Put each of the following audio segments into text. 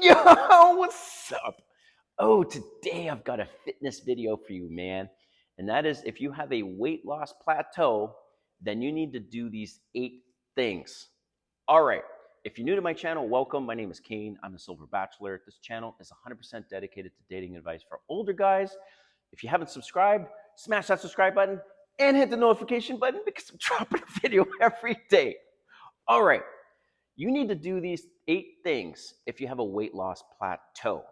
Yo, what's up? Oh, today I've got a fitness video for you, man. And that is if you have a weight loss plateau, then you need to do these 8 things. All right. If you're new to my channel, welcome. My name is Kane. I'm a Silver Bachelor. This channel is 100% dedicated to dating advice for older guys. If you haven't subscribed, smash that subscribe button and hit the notification button because I'm dropping a video every day. All right. You need to do these 8 things if you have a weight loss plateau.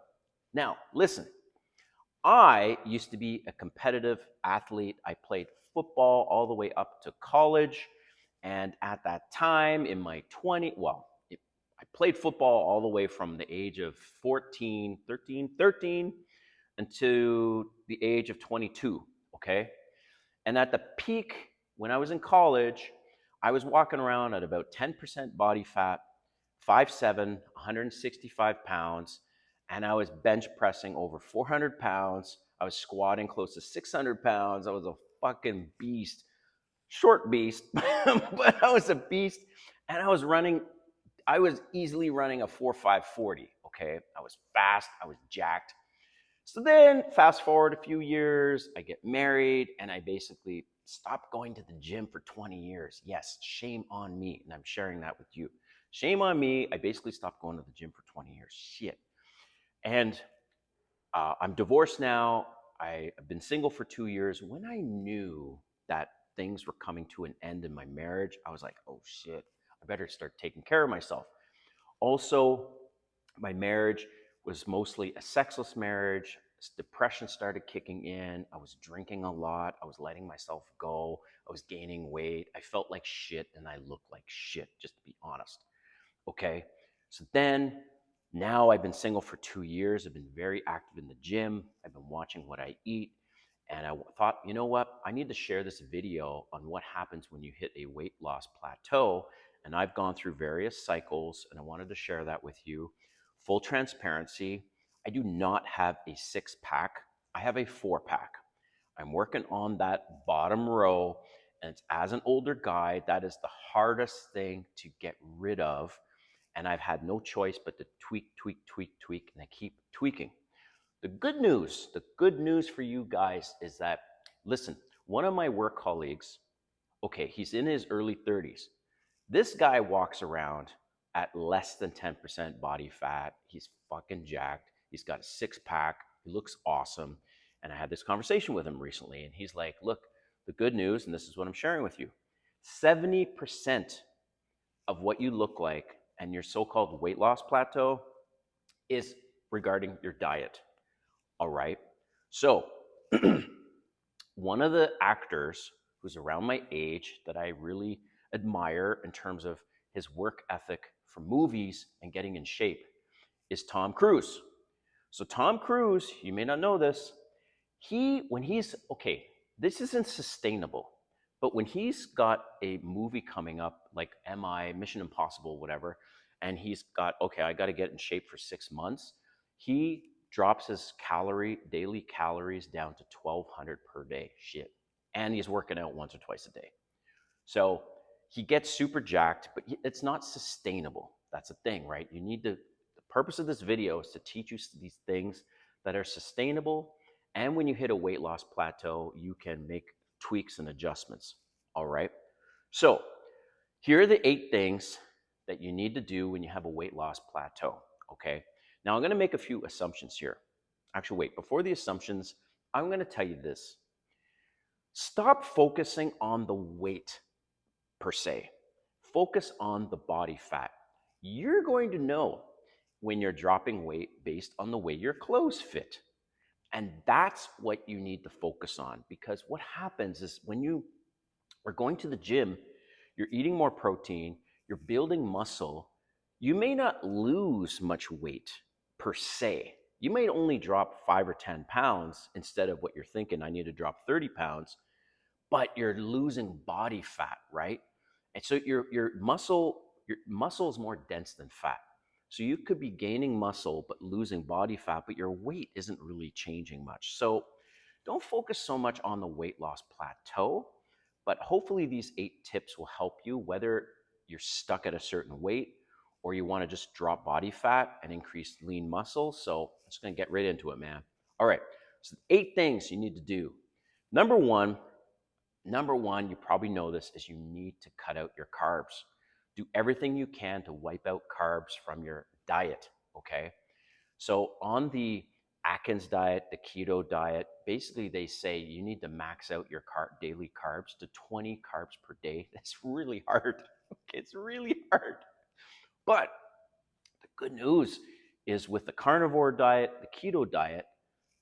Now, listen, I used to be a competitive athlete. I played football all the way up to college. And at that time, in my 20s, I played football all the way from the age of 13, until the age of 22. Okay. And at the peak, when I was in college, I was walking around at about 10% body fat, 5'7", 165 pounds, and I was bench pressing over 400 pounds. I was squatting close to 600 pounds. I was a fucking beast, short beast, but I was a beast. And I was easily running a 4.5 40. Okay. I was fast. I was jacked. So then, fast forward a few years, I get married, and I basically stopped going to the gym for 20 years. Yes, shame on me, and I'm sharing that with you. Shame on me. I basically stopped going to the gym for 20 years. Shit. And I'm divorced now. I've been single for 2 years. When I knew that things were coming to an end in my marriage, I was like, oh shit, I better start taking care of myself. Also, my marriage was mostly a sexless marriage. Depression started kicking in. I was drinking a lot. I was letting myself go. I was gaining weight. I felt like shit and I looked like shit, just to be honest. Okay. So then, now I've been single for 2 years. I've been very active in the gym. I've been watching what I eat. And I thought, you know what? I need to share this video on what happens when you hit a weight loss plateau. And I've gone through various cycles, and I wanted to share that with you. Full transparency, I do not have a 6-pack. I have a 4-pack. I'm working on that bottom row. And as an older guy, that is the hardest thing to get rid of. And I've had no choice but to tweak, tweak, tweak, tweak, and I keep tweaking. The good news for you guys is that, listen, one of my work colleagues, okay, he's in his early 30s. This guy walks around at less than 10% body fat. He's fucking jacked. He's got a 6-pack. He looks awesome. And I had this conversation with him recently, and he's like, look, the good news, and this is what I'm sharing with you, 70% of what you look like and your so-called weight loss plateau is regarding your diet. All right. So, one of the actors who's around my age that I really admire in terms of his work ethic for movies and getting in shape is Tom Cruise. So, Tom Cruise, you may not know this, okay, this isn't sustainable, but when he's got a movie coming up like Mission Impossible, whatever, and he's got, okay, I got to get in shape for 6 months, he drops his daily calories down to 1,200 per day. Shit. And he's working out once or twice a day. So he gets super jacked, but it's not sustainable. That's the thing, right? The purpose of this video is to teach you these things that are sustainable. And when you hit a weight loss plateau, you can make tweaks and adjustments. All right. So here are the 8 things that you need to do when you have a weight loss plateau. Okay. Now I'm going to make a few assumptions here. Actually, wait, before the assumptions, I'm going to tell you this. Stop focusing on the weight per se. Focus on the body fat. You're going to know when you're dropping weight based on the way your clothes fit. And that's what you need to focus on, because what happens is when you are going to the gym, you're eating more protein, you're building muscle, you may not lose much weight per se. You may only drop 5 or 10 pounds instead of what you're thinking, I need to drop 30 pounds, but you're losing body fat, right? And so your muscle is more dense than fat. So you could be gaining muscle but losing body fat, but your weight isn't really changing much. So don't focus so much on the weight loss plateau, but hopefully these 8 tips will help you, whether you're stuck at a certain weight or you want to just drop body fat and increase lean muscle. So I'm just going to get right into it, man. All right. So 8 things you need to do. Number one, you probably know this, is you need to cut out your carbs. Do everything you can to wipe out carbs from your diet, okay? So on the Atkins diet, the keto diet, basically they say you need to max out your daily carbs to 20 carbs per day. That's really hard. Okay, it's really hard. But the good news is with the carnivore diet, the keto diet,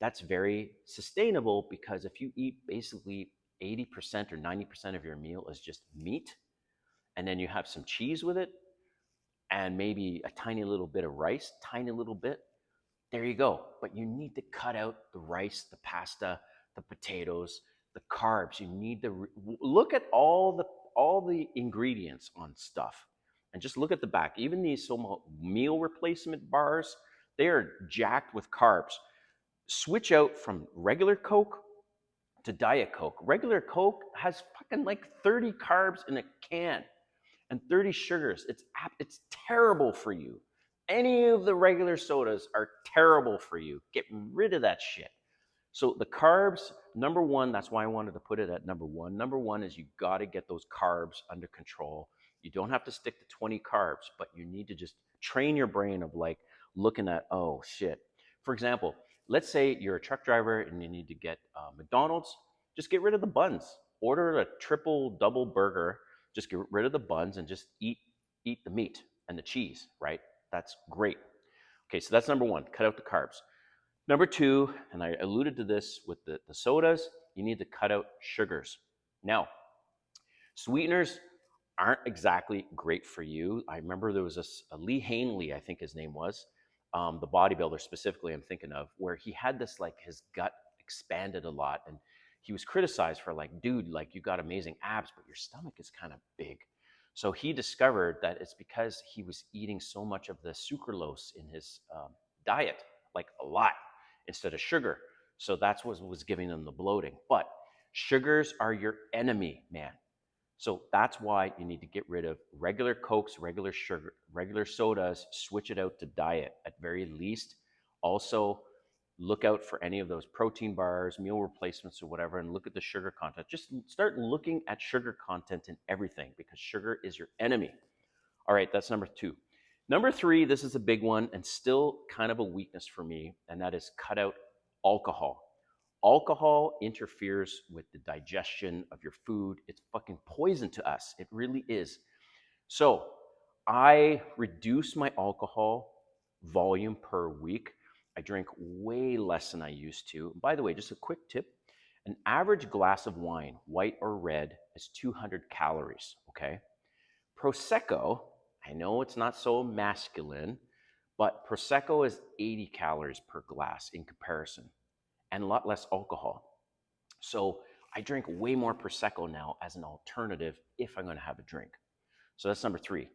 that's very sustainable, because if you eat basically 80% or 90% of your meal is just meat, and then you have some cheese with it, and maybe a tiny little bit of rice, tiny little bit, there you go. But you need to cut out the rice, the pasta, the potatoes, the carbs. You need to look at all the ingredients on stuff, and just look at the back. Even these so meal replacement bars, they are jacked with carbs. Switch out from regular Coke to Diet Coke. Regular Coke has fucking like 30 carbs in a can and 30 sugars. It's terrible for you. Any of the regular sodas are terrible for you. Get rid of that shit. So the carbs, number one, that's why I wanted to put it at number one. Number one is you got to get those carbs under control. You don't have to stick to 20 carbs, but you need to just train your brain of like looking at, oh shit. For example, let's say you're a truck driver and you need to get McDonald's. Just get rid of the buns. Order a triple double burger. Just get rid of the buns and just eat the meat and the cheese, right? That's great. Okay, so that's number one. Cut out the carbs. Number two, and I alluded to this with the sodas, you need to cut out sugars. Now, sweeteners aren't exactly great for you. I remember there was a Lee Hanley, I think his name was, the bodybuilder specifically I'm thinking of, where he had this, like, his gut expanded a lot, and he was criticized for like, dude, like, you got amazing abs, but your stomach is kind of big. So he discovered that it's because he was eating so much of the sucralose in his diet, like a lot, instead of sugar. So that's what was giving him the bloating. But sugars are your enemy, man. So that's why you need to get rid of regular Cokes, regular sugar, regular sodas, switch it out to diet at very least. Also, look out for any of those protein bars, meal replacements, or whatever, and look at the sugar content. Just start looking at sugar content in everything, because sugar is your enemy. All right, that's number two. Number three, this is a big one and still kind of a weakness for me, and that is cut out alcohol. Alcohol interferes with the digestion of your food. It's fucking poison to us. It really is. So I reduce my alcohol volume per week. I drink way less than I used to. By the way, just a quick tip. An average glass of wine, white or red, is 200 calories, okay? Prosecco, I know it's not so masculine, but Prosecco is 80 calories per glass in comparison, and a lot less alcohol. So I drink way more Prosecco now as an alternative if I'm going to have a drink. So that's number three.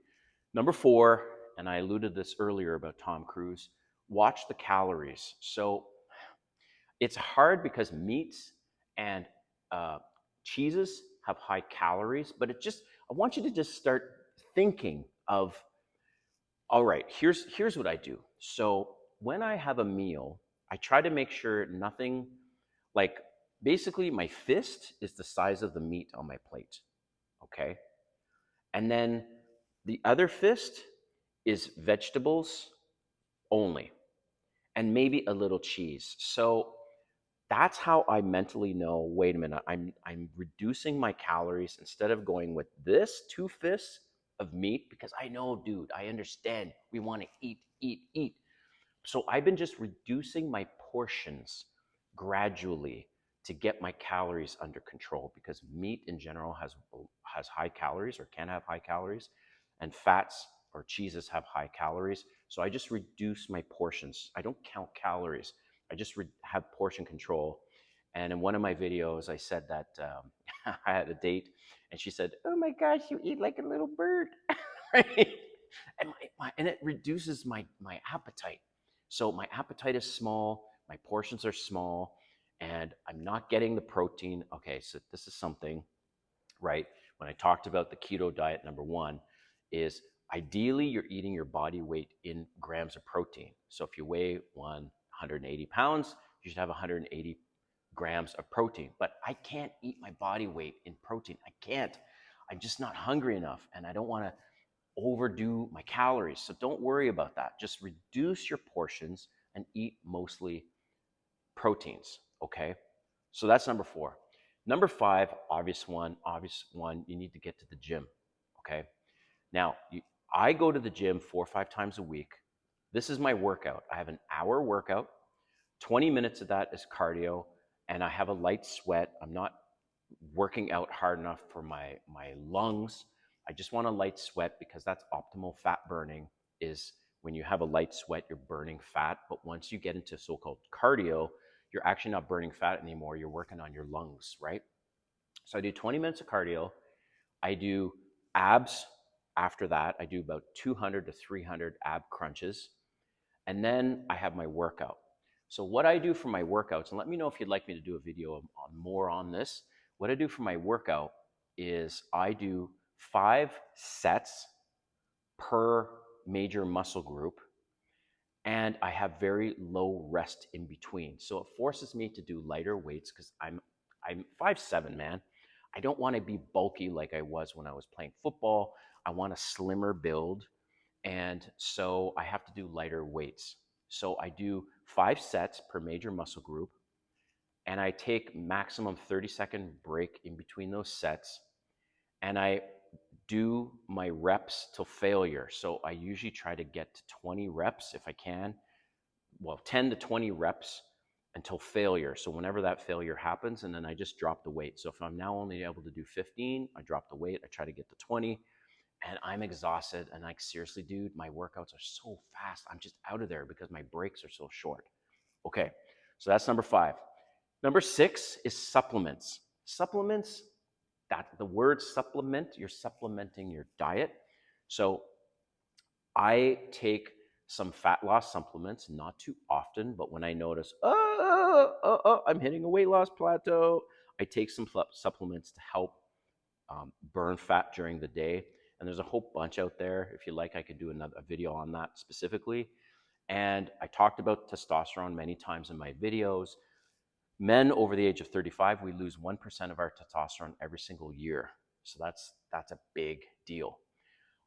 Number four, and I alluded to this earlier about Tom Cruise, watch the calories. So it's hard because meats and cheeses have high calories, but I want you to just start thinking of, all right, here's what I do. So when I have a meal, I try to make sure nothing, like, basically my fist is the size of the meat on my plate, okay? And then the other fist is vegetables only, and maybe a little cheese. So that's how I mentally know, wait a minute, I'm reducing my calories instead of going with this 2 fists of meat, because I know, dude, I understand we want to eat, eat, eat. So I've been just reducing my portions gradually to get my calories under control, because meat in general has high calories, or can have high calories, and fats or cheeses have high calories. So I just reduce my portions. I don't count calories. I just have portion control. And in one of my videos, I said that I had a date, and she said, "Oh my gosh, you eat like a little bird," right? And and it reduces my appetite. So my appetite is small, my portions are small, and I'm not getting the protein. Okay, so this is something, right? When I talked about the keto diet, number one is Ideally, you're eating your body weight in grams of protein. So if you weigh 180 pounds, you should have 180 grams of protein. But I can't eat my body weight in protein. I can't. I'm just not hungry enough, and I don't want to overdo my calories. So don't worry about that. Just reduce your portions and eat mostly proteins. Okay. So that's number 4. Number 5, obvious one, you need to get to the gym. Okay. Now, I go to the gym 4 or 5 times a week. This is my workout. I have an hour workout. 20 minutes of that is cardio, and I have a light sweat. I'm not working out hard enough for my lungs. I just want a light sweat because that's optimal fat burning. Is when you have a light sweat, you're burning fat. But once you get into so-called cardio, you're actually not burning fat anymore. You're working on your lungs, right? So I do 20 minutes of cardio. I do abs after that. I do about 200 to 300 ab crunches. And then I have my workout. So what I do for my workouts, and let me know if you'd like me to do a video on more on this. What I do for my workout is I do 5 sets per major muscle group, and I have very low rest in between. So it forces me to do lighter weights because I'm 5'7", man. I don't want to be bulky like I was when I was playing football. I want a slimmer build, and so I have to do lighter weights. So I do 5 sets per major muscle group, and I take maximum 30-second break in between those sets, and I do my reps till failure. So I usually try to get to 20 reps if I can. Well, 10 to 20 reps until failure. So whenever that failure happens, and then I just drop the weight. So if I'm now only able to do 15, I drop the weight, I try to get to 20, and I'm exhausted. And like, seriously, dude, my workouts are so fast. I'm just out of there because my breaks are so short. Okay, so that's number 5. Number 6 is supplements. Supplements, that the word supplement, you're supplementing your diet. So I take some fat loss supplements, not too often, but when I notice, I'm hitting a weight loss plateau, I take some supplements to help burn fat during the day. And there's a whole bunch out there. If you like, I could do a video on that specifically. And I talked about testosterone many times in my videos. Men over the age of 35, we lose 1% of our testosterone every single year. So that's a big deal.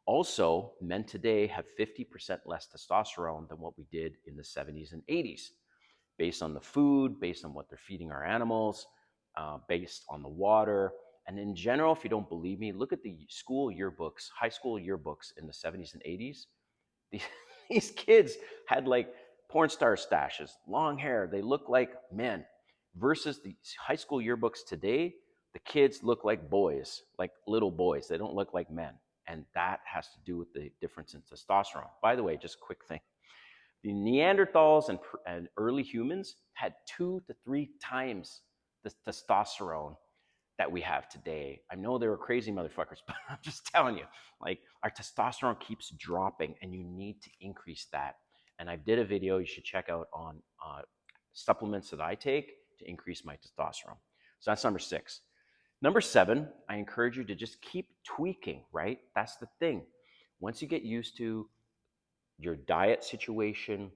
Also, men today have 50% less testosterone than what we did in the 70s and 80s, based on the food, based on what they're feeding our animals, based on the water. And in general, if you don't believe me, look at the school yearbooks, high school yearbooks in the 70s and 80s. These kids had like porn star stashes, long hair. They look like men. Versus the high school yearbooks today, the kids look like boys, like little boys. They don't look like men. And that has to do with the difference in testosterone. By the way, just a quick thing. The Neanderthals and early humans had 2 to 3 times the testosterone that we have today. I know they were crazy motherfuckers, but I'm just telling you, like, our testosterone keeps dropping and you need to increase that. And I did a video you should check out on supplements that I take to increase my testosterone. So that's number 6. Number 7, I encourage you to just keep tweaking, right? That's the thing. Once you get used to your diet situation,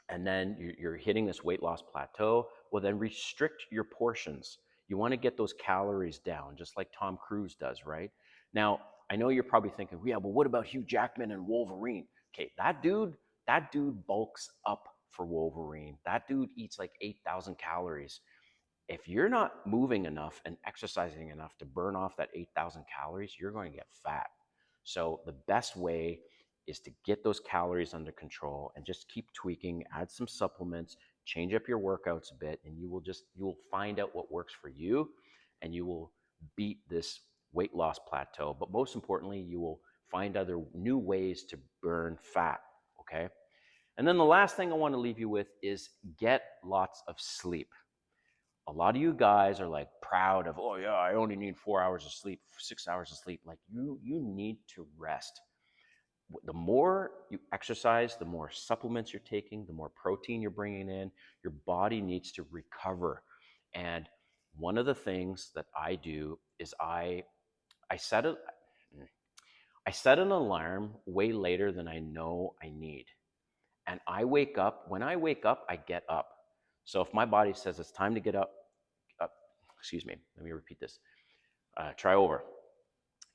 and then you're hitting this weight loss plateau, well, then restrict your portions. You want to get those calories down, just like Tom Cruise does, right? Now, I know you're probably thinking, yeah, but what about Hugh Jackman and Wolverine? Okay, that dude bulks up for Wolverine. That dude eats like 8,000 calories. If you're not moving enough and exercising enough to burn off that 8,000 calories, you're going to get fat. So the best way is to get those calories under control and just keep tweaking, add some supplements, change up your workouts a bit, and you will find out what works for you, and you will beat this weight loss plateau. But most importantly, you will find other new ways to burn fat, okay? And then the last thing I want to leave you with is get lots of sleep. A lot of you guys are like proud of, oh yeah, I only need 4 hours of sleep, 6 hours of sleep. Like you need to rest. The more you exercise, the more supplements you're taking, the more protein you're bringing in, your body needs to recover. And one of the things that I do is I set a I set an alarm way later than I know I need. And I wake up. When I wake up, I get up. So if my body says it's time to get up, excuse me, let me repeat this. Try over.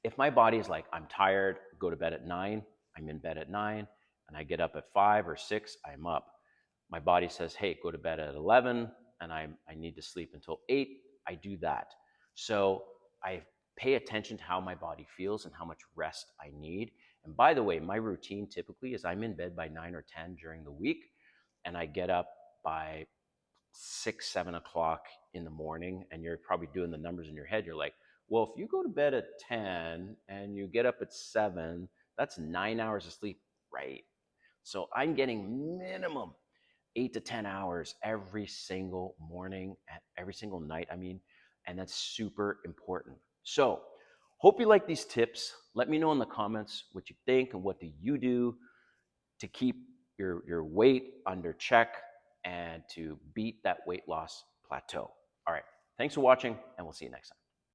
If my body is like, I'm tired, go to bed at 9, I'm in bed at 9, and I get up at 5 or 6, I'm up. My body says, hey, go to bed at 11, and I need to sleep until 8, I do that. So I pay attention to how my body feels and how much rest I need. And by the way, my routine typically is I'm in bed by 9 or 10 during the week, and I get up by 6, 7 o'clock in the morning. And you're probably doing the numbers in your head. You're like, well, if you go to bed at 10 and you get up at 7, that's 9 hours of sleep, right? So I'm getting minimum 8 to 10 hours every single morning and every single night. And that's super important. So, hope you like these tips. Let me know in the comments what you think and what do you do to keep your weight under check and to beat that weight loss plateau. All right. Thanks for watching, and we'll see you next time.